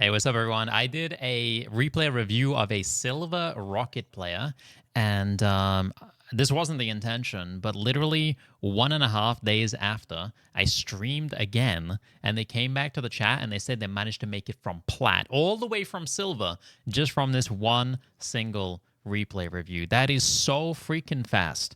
Hey, what's up, everyone? I did a replay review of a silver rocket player, and this wasn't the intention, but literally 1.5 days after, I streamed again, and they came back to the chat and they said they managed to make it from plat, all the way from silver, just from this one single replay review. That is so freaking fast.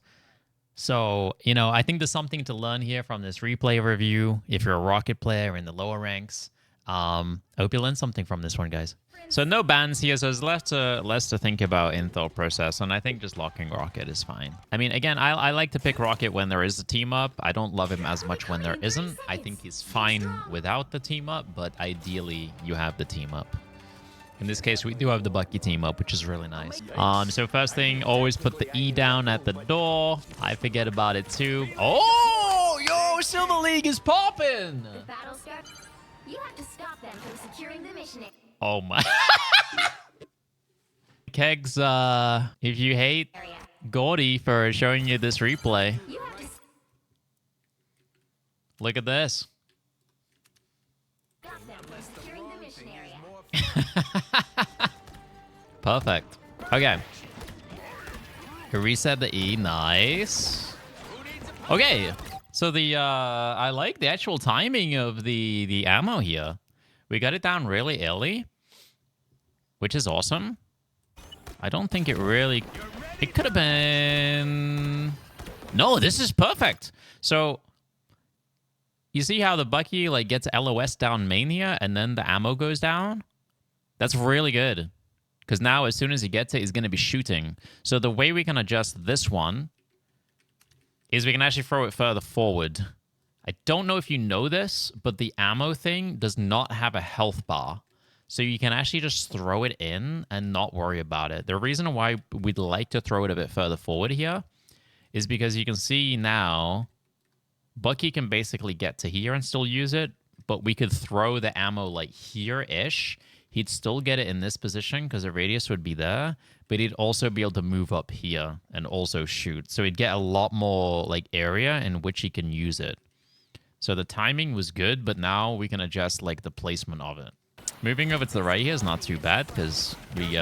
So, I think there's something to learn here from this replay review if you're a rocket player in the lower ranks. I hope you learned something from this one, guys. So no bans here, so there's less to think about in thought process, and I think just locking Rocket is fine. I mean, again, I like to pick Rocket when there is a team up. I don't love him as much when there isn't. I think he's fine without the team up, but ideally you have the team up. In this case, we do have the Bucky team up, which is really nice. So first thing, always put the E down at the door. I forget about it too. Oh, yo, Silver League is popping! The battle starts. You have to stop them from securing the mission. Oh my. Kegs, if you hate Gordy for showing you this replay, You have to look at this. stop them from securing the mission area. Perfect. Okay. Reset the E. Nice. Okay. So I like the actual timing of the ammo here. We got it down really early, which is awesome. I don't think it really... It could have been... No, this is perfect. So you see how the Bucky like gets LOS down mania and then the ammo goes down? That's really good. Because now as soon as he gets it, he's going to be shooting. So the way we can adjust this one is we can actually throw it further forward. I don't know if you know this, but the ammo thing does not have a health bar. So you can actually just throw it in and not worry about it. The reason why we'd like to throw it a bit further forward here is because you can see now Bucky can basically get to here and still use it, but we could throw the ammo like here-ish. He'd still get it in this position because the radius would be there, but he'd also be able to move up here and also shoot. So he'd get a lot more like area in which he can use it. So the timing was good, but now we can adjust like the placement of it. Moving over to the right here is not too bad because we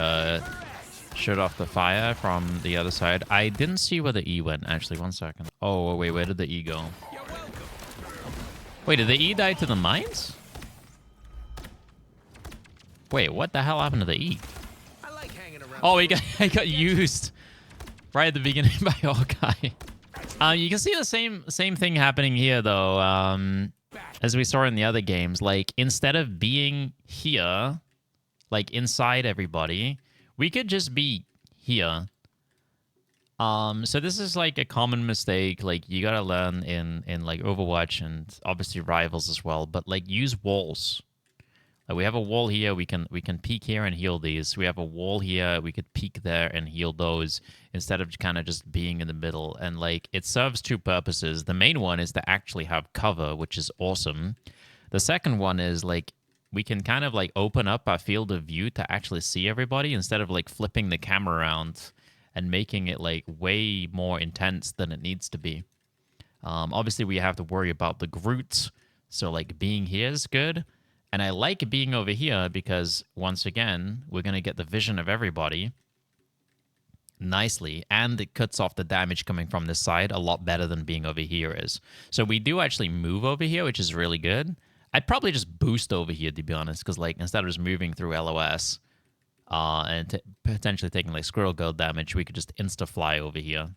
shut off the fire from the other side. I didn't see where the E went, actually. 1 second. Oh, wait, where did the E go? Wait, did the E die to the mines? Wait, what the hell happened to the E? Oh, he got used right at the beginning by Hawkeye. You can see the same thing happening here, though, as we saw in the other games. Like, instead of being here, like, inside everybody, we could just be here. So this is, like, a common mistake. Like, you gotta learn in like, Overwatch and obviously Rivals as well. But, like, use walls. We have a wall here, we can peek here and heal these. We have a wall here, we could peek there and heal those instead of kind of just being in the middle. And like it serves two purposes. The main one is to actually have cover, which is awesome. The second one is like we can kind of like open up our field of view to actually see everybody instead of like flipping the camera around and making it like way more intense than it needs to be. Obviously we have to worry about the Groot, so like being here is good. And I like being over here because, once again, we're going to get the vision of everybody nicely. And it cuts off the damage coming from this side a lot better than being over here is. So we do actually move over here, which is really good. I'd probably just boost over here, to be honest. Because, like, instead of just moving through LOS and potentially taking, like, Squirrel Girl damage, we could just insta-fly over here.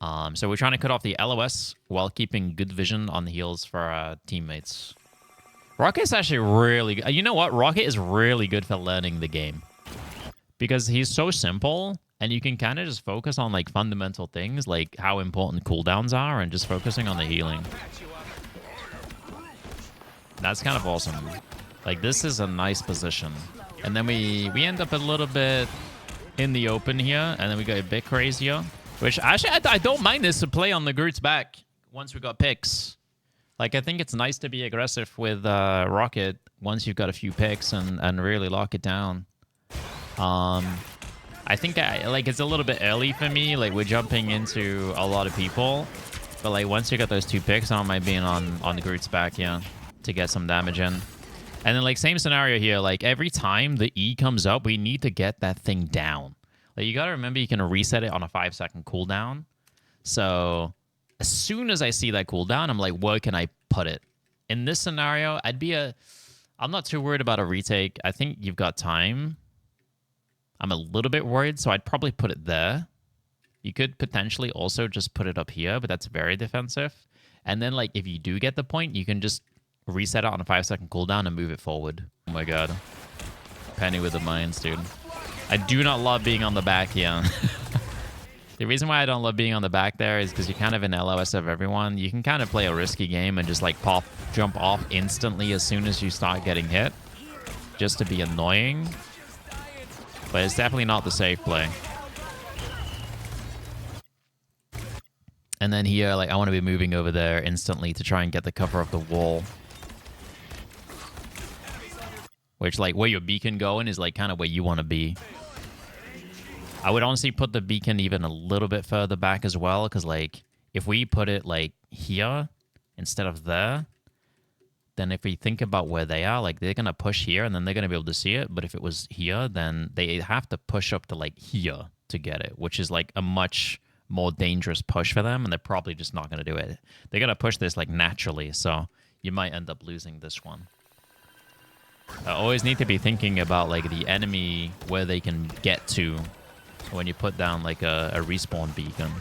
So we're trying to cut off the LOS while keeping good vision on the heels for our teammates. Rocket's actually really good. You know what? Rocket is really good for learning the game. Because he's so simple, and you can kind of just focus on, like, fundamental things, like how important cooldowns are, and just focusing on the healing. That's kind of awesome. Like, this is a nice position. And then we end up a little bit in the open here, and then we go a bit crazier. Which, actually, I don't mind this to play on the Groot's back once we got picks. Like, I think it's nice to be aggressive with Rocket once you've got a few picks and really lock it down. I think like it's a little bit early for me. Like, we're jumping into a lot of people. But, like, once you got those 2 picks, I don't mind being on the Groot's back, yeah, to get some damage in. And then, like, same scenario here. Like, every time the E comes up, we need to get that thing down. Like, you got to remember you can reset it on a 5-second cooldown. So, as soon as I see that cooldown, I'm like, where can I put it? In this scenario, I'm not too worried about a retake. I think you've got time. I'm a little bit worried, so I'd probably put it there. You could potentially also just put it up here, but that's very defensive. And then, like, if you do get the point, you can just reset it on a 5-second cooldown and move it forward. Oh my god. Penny with the mines, dude. I do not love being on the back here. The reason why I don't love being on the back there is because you're kind of in LOS of everyone. You can kind of play a risky game and just, like, jump off instantly as soon as you start getting hit. Just to be annoying. But it's definitely not the safe play. And then here, like, I want to be moving over there instantly to try and get the cover of the wall. Which, like, where your beacon going is, like, kind of where you want to be. I would honestly put the beacon even a little bit further back as well, because, like, if we put it, like, here instead of there, then if we think about where they are, like, they're going to push here, and then they're going to be able to see it. But if it was here, then they have to push up to, like, here to get it, which is, like, a much more dangerous push for them, and they're probably just not going to do it. They're going to push this, like, naturally, so you might end up losing this one. I always need to be thinking about, like, the enemy, where they can get to when you put down, like, a respawn beacon.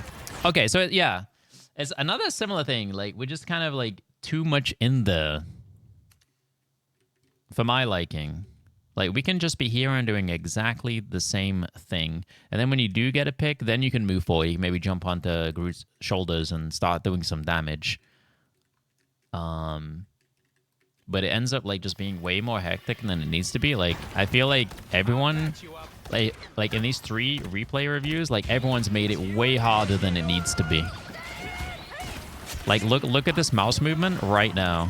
Okay, so, yeah. It's another similar thing. Like, we're just kind of, like, too much in there for my liking. Like, we can just be here and doing exactly the same thing. And then when you do get a pick, then you can move forward. You can maybe jump onto Groot's shoulders and start doing some damage. But it ends up, like, just being way more hectic than it needs to be. Like, I feel like everyone, like in these 3 replay reviews, like, everyone's made it way harder than it needs to be. Like, look at this mouse movement right now.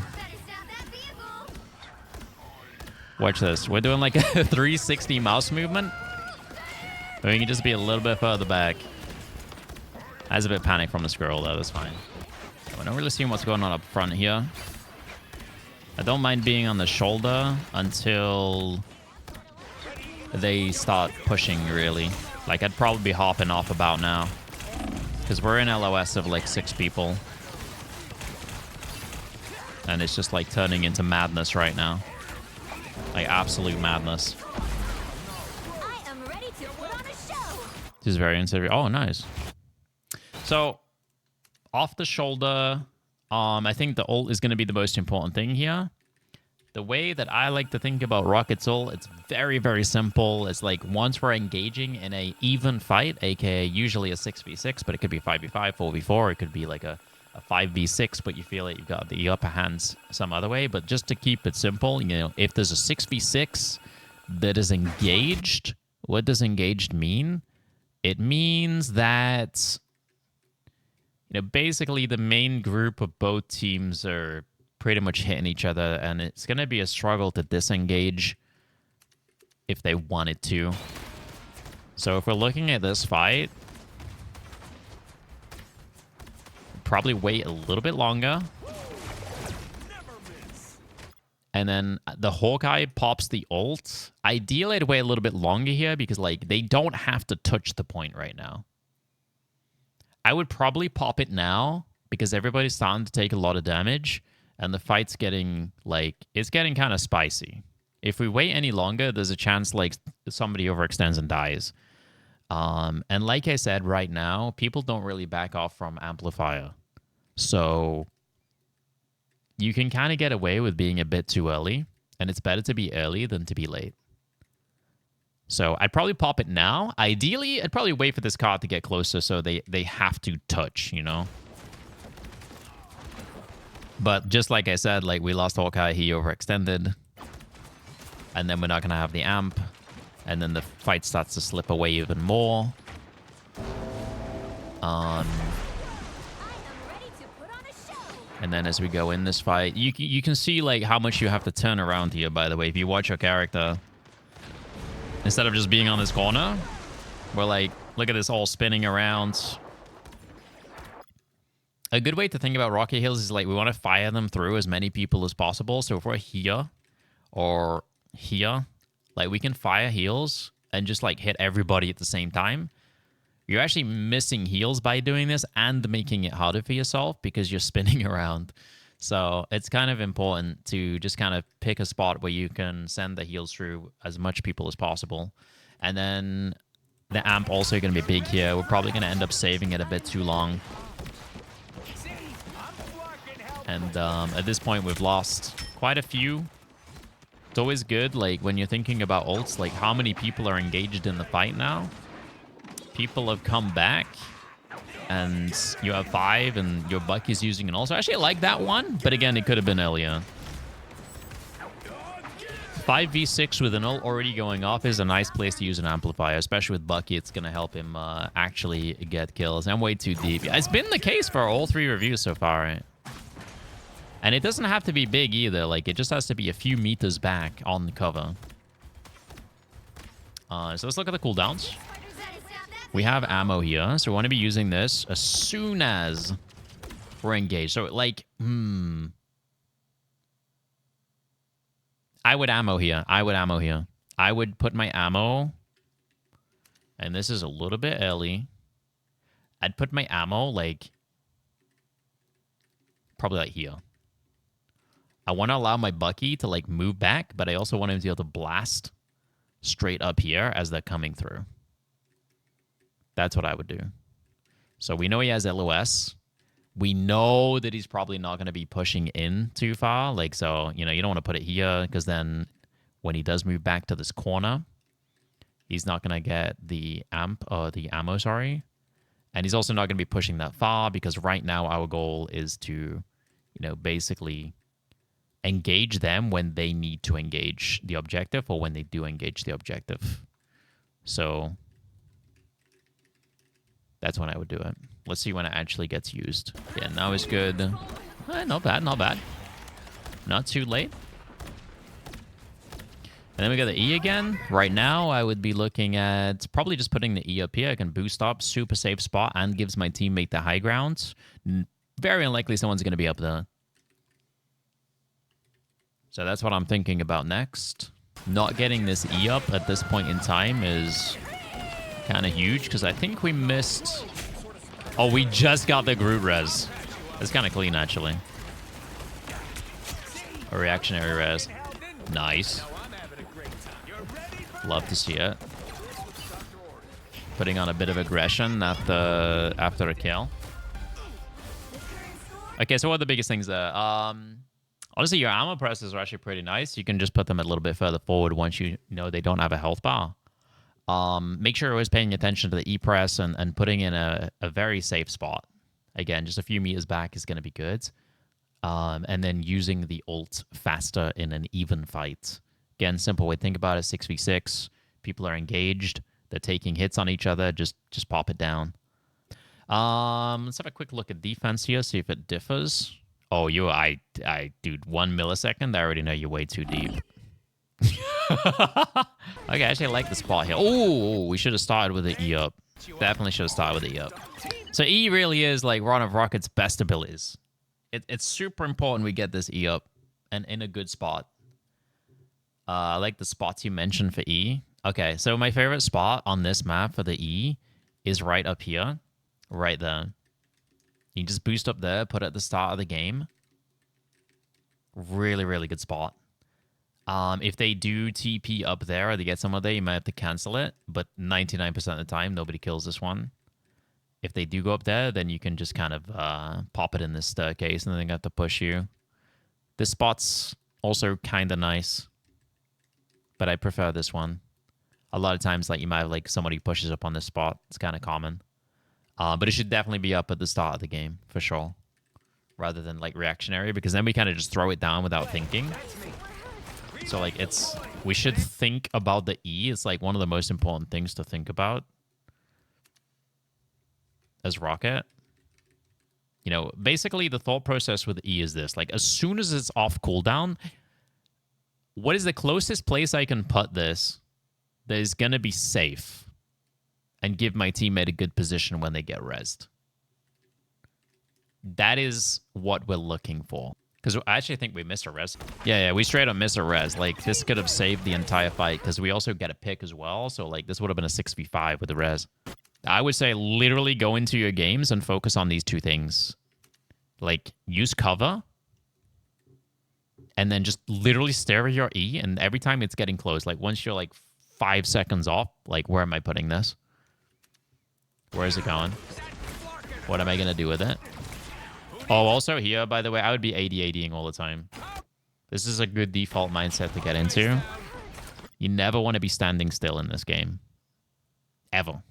Watch this. We're doing, like, a 360 mouse movement. Or we can just be a little bit further back. I was a bit panicked from the scroll, though. That's fine. We're not really seeing what's going on up front here. I don't mind being on the shoulder until they start pushing, really. Like, I'd probably be hopping off about now. Because we're in LOS of, like, 6 people. And it's just, like, turning into madness right now. Like, absolute madness. I am ready to put on a show. This is very insidious. Oh, nice. So, off the shoulder... I think the ult is going to be the most important thing here. The way that I like to think about Rocket's ult, it's very, very simple. It's like once we're engaging in a even fight, aka usually a 6v6, but it could be 5v5, 4v4. It could be like a 5v6, but you feel like you've got the upper hand some other way. But just to keep it simple, you know, if there's a 6v6 that is engaged, what does engaged mean? It means that... You know, basically the main group of both teams are pretty much hitting each other, and it's going to be a struggle to disengage if they wanted to. So if we're looking at this fight, probably wait a little bit longer. And then the Hawkeye pops the ult. Ideally, I'd wait a little bit longer here because, like, they don't have to touch the point right now. I would probably pop it now because everybody's starting to take a lot of damage and the fight's getting, like, it's getting kind of spicy. If we wait any longer, there's a chance, like, somebody overextends and dies. And like I said, right now, people don't really back off from Amplifier. So you can kind of get away with being a bit too early, and it's better to be early than to be late. So I'd probably pop it now. Ideally, I'd probably wait for this card to get closer so they have to touch, you know? But just like I said, like, we lost Hawkeye, he overextended. And then we're not going to have the amp. And then the fight starts to slip away even more. And then as we go in this fight, you can see, like, how much you have to turn around here, by the way. If you watch your character... Instead of just being on this corner, we're like, look at this all spinning around. A good way to think about Rocket Hills is like we want to fire them through as many people as possible. So if we're here or here, like we can fire heals and just like hit everybody at the same time. You're actually missing heals by doing this and making it harder for yourself because you're spinning around. So it's kind of important to just kind of pick a spot where you can send the heals through as much people as possible. And then the amp also going to be big here. We're probably going to end up saving it a bit too long. And at this point, we've lost quite a few. It's always good, like, when you're thinking about ults, like, how many people are engaged in the fight now? People have come back, and you have 5, and your Bucky's using an ult. So I actually like that one, but again, it could have been earlier. 5v6 with an ult already going off is a nice place to use an amplifier, especially with Bucky. It's going to help him actually get kills. I'm way too deep. It's been the case for all 3 reviews so far, right? And it doesn't have to be big either. Like, it just has to be a few meters back on the cover. So let's look at the cooldowns. We have ammo here, so we want to be using this as soon as we're engaged. So, like, I would ammo here. I would put my ammo, and this is a little bit early. I'd put my ammo, like, probably like here. I want to allow my Bucky to, like, move back, but I also want him to be able to blast straight up here as they're coming through. That's what I would do. So we know he has LOS. We know that he's probably not going to be pushing in too far. Like, so, you know, you don't want to put it here because then when he does move back to this corner, he's not going to get the ammo, sorry. And he's also not going to be pushing that far because right now our goal is to, you know, basically engage them when they need to engage the objective or when they do engage the objective. So that's when I would do it. Let's see when it actually gets used. Yeah, now it's good. Not bad, not bad. Not too late. And then we got the E again. Right now, I would be looking at probably just putting the E up here. I can boost up, super safe spot, and gives my teammate the high ground. Very unlikely someone's going to be up there. So that's what I'm thinking about next. Not getting this E up at this point in time is kind of huge because I think we missed... Oh, we just got the Groot res. It's kind of clean, actually. A reactionary res. Nice. Love to see it. Putting on a bit of aggression after a kill. Okay, so what are the biggest things there? Honestly, your ammo presses are actually pretty nice. You can just put them a little bit further forward once you know they don't have a health bar. Make sure you're always paying attention to the E-press and putting in a very safe spot. Again, just a few meters back is going to be good. And then using the ult faster in an even fight. Again, simple way to think about it, 6v6. People are engaged. They're taking hits on each other. Just pop it down. Let's have a quick look at defense here, see if it differs. Oh, dude, 1 millisecond? I already know you're way too deep. Okay, I actually like the spot here. Oh, we should have started with the E up. Definitely should have started with the E up. So E really is like one of Rocket's best abilities. It's super important we get this E up and in a good spot. I like the spots you mentioned for E. Okay, so my favorite spot on this map for the E is right up here. Right there. You can just boost up there, put it at the start of the game. Really, really good spot. If they do TP up there or they get someone there, you might have to cancel it. But 99% of the time, nobody kills this one. If they do go up there, then you can just kind of pop it in this staircase and then they have to push you. This spot's also kind of nice. But I prefer this one. A lot of times, like, you might have like somebody pushes up on this spot. It's kind of common. But it should definitely be up at the start of the game, for sure. Rather than, like, reactionary, because then we kind of just throw it down without thinking. So, like, we should think about the E. It's, like, one of the most important things to think about as Rocket. You know, basically the thought process with E is this. Like, as soon as it's off cooldown, what is the closest place I can put this that is going to be safe and give my teammate a good position when they get rezzed? That is what we're looking for. Because I actually think we missed a res. Yeah, we straight up missed a res. Like, this could have saved the entire fight because we also get a pick as well. So, like, this would have been a 6v5 with the res. I would say literally go into your games and focus on these two things. Like, use cover. And then just literally stare at your E. And every time it's getting close, like, once you're, like, 5 seconds off, like, where am I putting this? Where is it going? What am I going to do with it? Oh, also here, by the way, I would be AD-ADing all the time. This is a good default mindset to get into. You never want to be standing still in this game. Ever.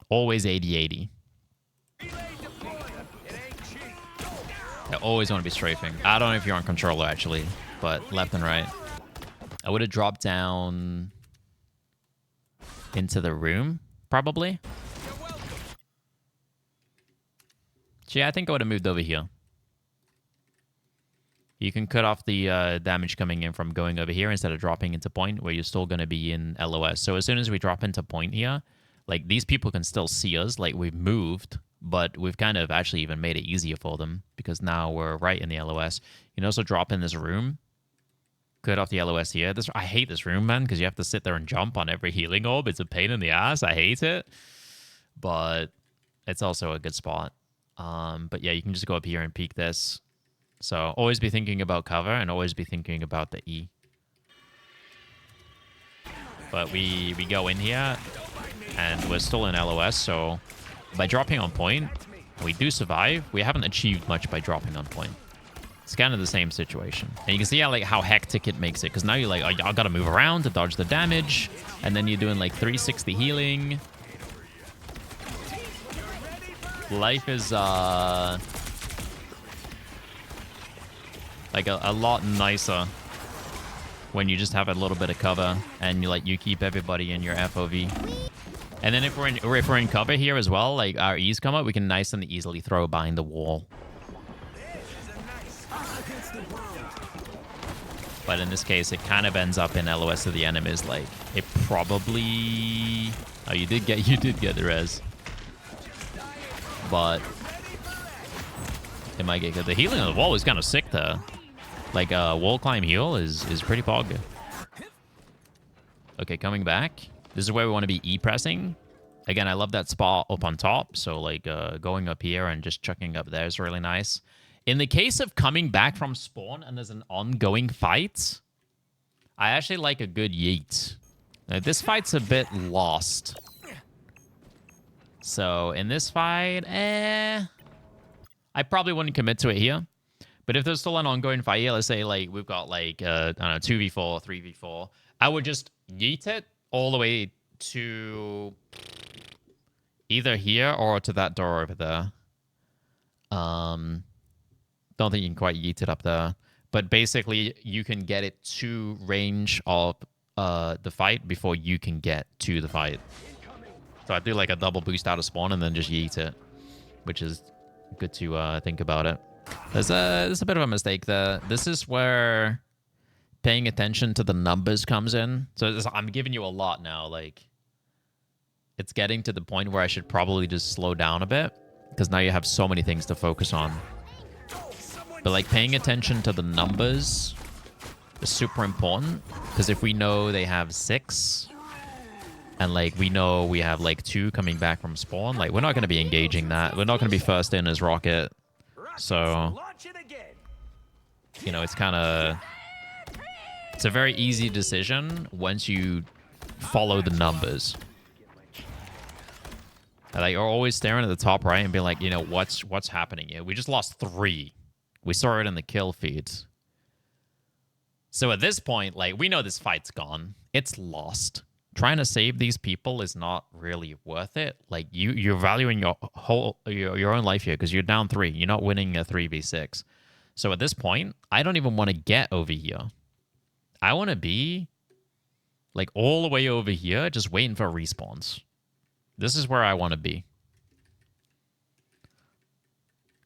Always AD-AD. I always want to be strafing. I don't know if you're on controller, actually, but left and right. I would have dropped down into the room, probably. So yeah, I think I would have moved over here. You can cut off the damage coming in from going over here instead of dropping into point where you're still going to be in LOS. So as soon as we drop into point here, like, these people can still see us. Like, we've moved, but we've kind of actually even made it easier for them because now we're right in the LOS. You can also drop in this room. Cut off the LOS here. I hate this room, man, because you have to sit there and jump on every healing orb. It's a pain in the ass. I hate it. But it's also a good spot. But yeah, you can just go up here and peek this. So always be thinking about cover and always be thinking about the E. But we go in here and we're still in LOS. So by dropping on point, we do survive. We haven't achieved much by dropping on point. It's kind of the same situation. And you can see how hectic it makes it. Because now you're like, oh, I got to move around to dodge the damage. And then you're doing like 360 healing. Life is like a lot nicer when you just have a little bit of cover and you keep everybody in your FOV. And then if we're in cover here as well, like our E's come up, we can nice and easily throw behind the wall. But in this case, it kind of ends up in LOS of the enemies. Like, it probably... Oh, you did get the res. But it might get good. The healing on the wall is kind of sick there. Like, wall climb heal is pretty pog. Okay, coming back. This is where we want to be E-pressing. Again, I love that spot up on top. So, like, going up here and just chucking up there is really nice. In the case of coming back from spawn and there's an ongoing fight, I actually like a good yeet. This fight's a bit lost. So in this fight, I probably wouldn't commit to it here. But if there's still an ongoing fight here, let's say like we've got like, I don't know, 2v4, 3v4, I would just yeet it all the way to either here or to that door over there. Don't think you can quite yeet it up there. But basically, you can get it to range of the fight before you can get to the fight. So I do like a double boost out of spawn and then just yeet it, which is good to think about it. There's a bit of a mistake there. This is where paying attention to the numbers comes in. So I'm giving you a lot now. Like, it's getting to the point where I should probably just slow down a bit because now you have so many things to focus on. But like paying attention to the numbers is super important because if we know they have 6 and like we know we have like 2 coming back from spawn, like we're not going to be engaging that. We're not going to be first in as rocket. So, you know, it's a very easy decision once you follow the numbers. Like, you're always staring at the top right and being like, you know, what's happening here? We just lost 3. We saw it in the kill feed. So at this point, like, we know this fight's gone. It's lost. Trying to save these people is not really worth it. Like, you're valuing your own life here because you're down 3. You're not winning a 3v6. So at this point, I don't even want to get over here. I want to be, like, all the way over here just waiting for respawns. This is where I want to be.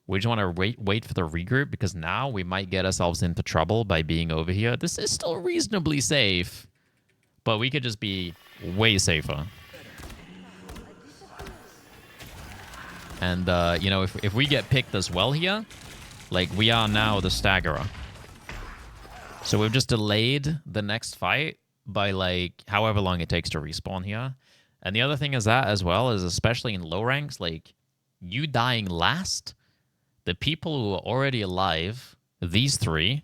We just want to wait for the regroup because now we might get ourselves into trouble by being over here. This is still reasonably safe, but we could just be way safer. And, you know, if we get picked as well here, Like, we are now the staggerer. So we've just delayed the next fight by, like, however long it takes to respawn here. And the other thing is that, as well, is especially in low ranks, like, you dying last, the people who are already alive, these three,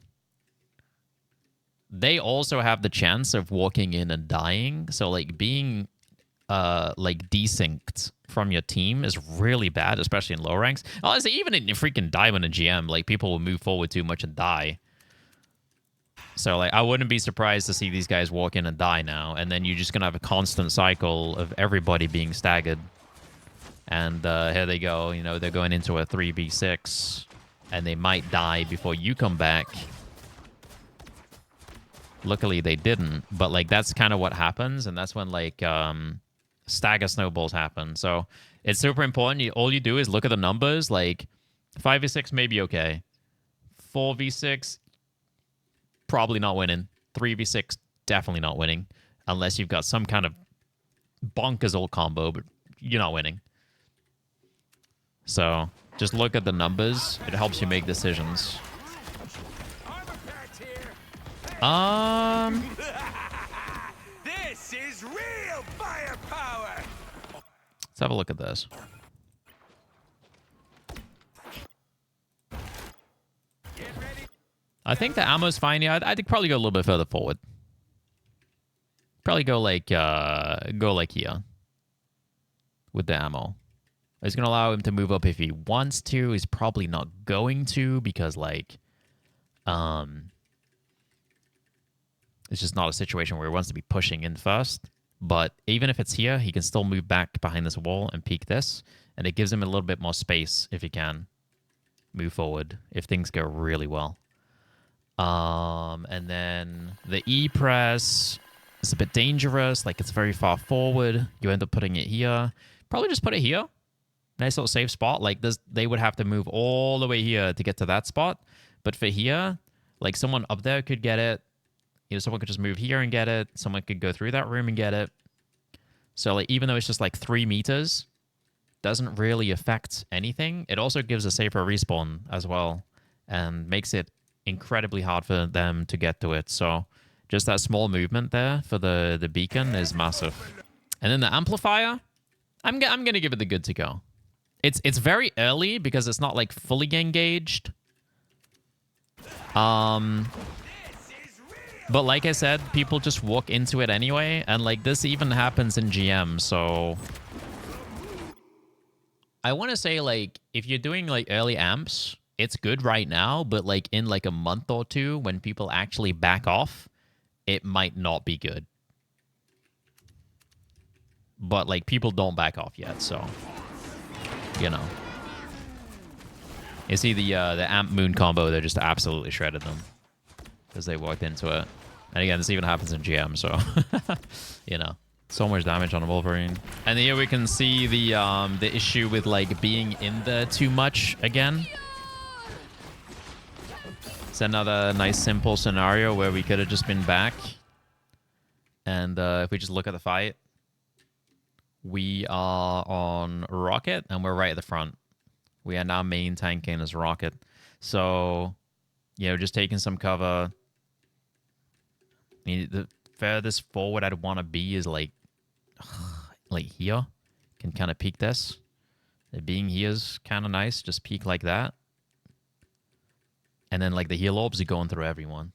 they also have the chance of walking in and dying. So, like, being, like, desynced from your team is really bad, especially in low ranks. Honestly, even in freaking Diamond and GM, like, people will move forward too much and die. So, like, I wouldn't be surprised to see these guys walk in and die now. And then you're just going to have a constant cycle of everybody being staggered. And here they go. You know, they're going into a 3v6. And they might die before you come back. Luckily, they didn't. But, like, that's kind of what happens. And that's when, like, stagger snowballs happen. So, it's super important. All you do is look at the numbers. Like, 5v6 may be okay. 4v6... probably not winning. 3v6, definitely not winning. Unless you've got some kind of bonkers old combo, but you're not winning. So, just look at the numbers. It helps you make decisions. This is real firepower. Let's have a look at this. I think the ammo's fine. Yeah, I'd probably go a little bit further forward. Probably go like here with the ammo. It's gonna allow him to move up if he wants to. He's probably not going to because like, it's just not a situation where he wants to be pushing in first. But even if it's here, he can still move back behind this wall and peek this, and it gives him a little bit more space if he can move forward if things go really well. And then the E press is a bit dangerous. Like, it's very far forward. You end up putting it here. Probably just put it here. Nice little safe spot. Like, this, they would have to move all the way here to get to that spot. But for here, like, someone up there could get it. You know, someone could just move here and get it. Someone could go through that room and get it. So, like, even though it's just, like, 3 meters, doesn't really affect anything. It also gives a safer respawn as well and makes it incredibly hard for them to get to it. So just that small movement there for the beacon is massive. And then the amplifier, I'm gonna give it the good to go. It's very early because it's not like fully engaged. But like I said, people just walk into it anyway, and like this even happens in GM. So I want to say, like, if you're doing like early amps, it's good right now, but like in like a month or two, when people actually back off, it might not be good. But like people don't back off yet, so you know. You see the amp moon combo, they just absolutely shredded them because they walked into it. And again, this even happens in GM, so you know. So much damage on a Wolverine. And here we can see the issue with like being in there too much again. It's another nice simple scenario where we could have just been back. And if we just look at the fight, we are on Rocket and we're right at the front. We are now main tanking as Rocket. So, you know, just taking some cover. I mean, the furthest forward I'd want to be is like here. Can kind of peek this. Being here is kind of nice. Just peek like that. And then, like, the heal orbs are going through everyone.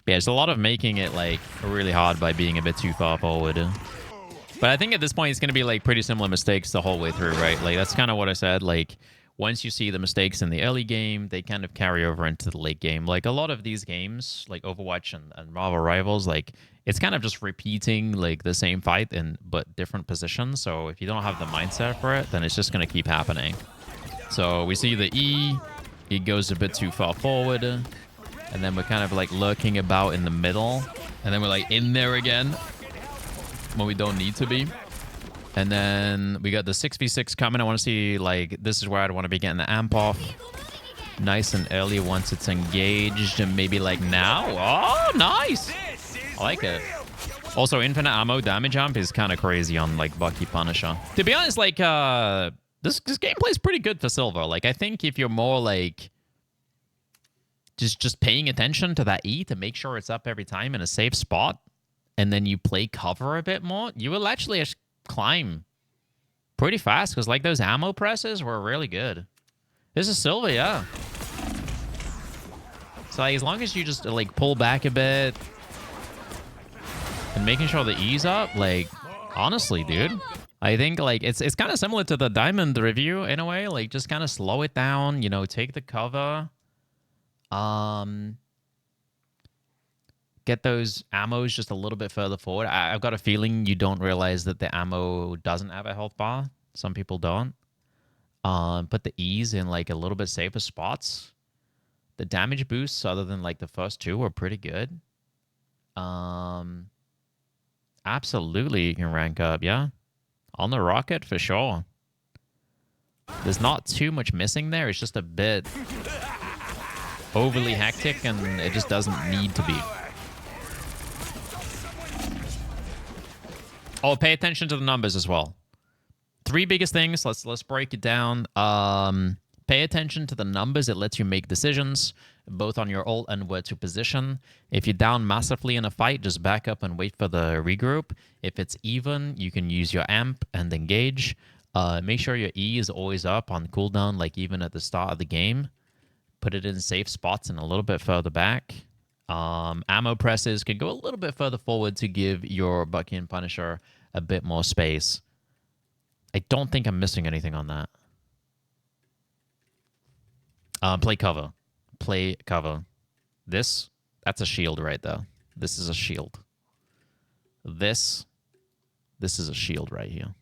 Yeah, it's a lot of making it, like, really hard by being a bit too far forward. But I think at this point, it's going to be, like, pretty similar mistakes the whole way through, right? Like, that's kind of what I said. Like, once you see the mistakes in the early game, they kind of carry over into the late game. Like, a lot of these games, like Overwatch and Marvel Rivals, like, it's kind of just repeating, like, the same fight but different positions. So if you don't have the mindset for it, then it's just going to keep happening. So we see the E, he goes a bit too far forward, and then we're kind of like lurking about in the middle, and then we're like in there again when we don't need to be. And then we got the 6v6 coming. I want to see, like, this is where I'd want to be getting the amp off nice and early once it's engaged, and maybe like now. Oh, nice. I like it. Also, infinite ammo damage amp is kind of crazy on like Bucky Punisher. To be honest, like This gameplay is pretty good for silver. Like, I think if you're more like just paying attention to that E to make sure it's up every time in a safe spot, and then you play cover a bit more, you will actually climb pretty fast because like those ammo presses were really good. This is silver, yeah. So like, as long as you just like pull back a bit and making sure the E's up, like honestly, dude, I think like it's kind of similar to the diamond review in a way. Like just kind of slow it down, you know, take the cover, get those ammos just a little bit further forward. I've got a feeling you don't realize that the ammo doesn't have a health bar. Some people don't. Put the E's in like a little bit safer spots. The damage boosts, other than like the first two, were pretty good. Absolutely, you can rank up, yeah. On the rocket, for sure. There's not too much missing there. It's just a bit overly hectic, and it just doesn't need to be. Oh, pay attention to the numbers as well. Three biggest things. Let's break it down. Pay attention to the numbers. It lets you make decisions, both on your ult and where to position. If you're down massively in a fight, just back up and wait for the regroup. If it's even, you can use your amp and engage. Make sure your E is always up on cooldown, like even at the start of the game. Put it in safe spots and a little bit further back. Ammo presses can go a little bit further forward to give your Bucky and Punisher a bit more space. I don't think I'm missing anything on that. Play cover. Play cover. That's a shield right there. This is a shield. This is a shield right here.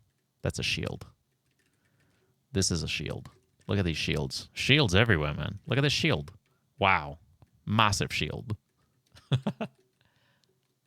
That's a shield. This is a shield. Look at these shields. Shields everywhere, man. Look at this shield. Wow. Massive shield.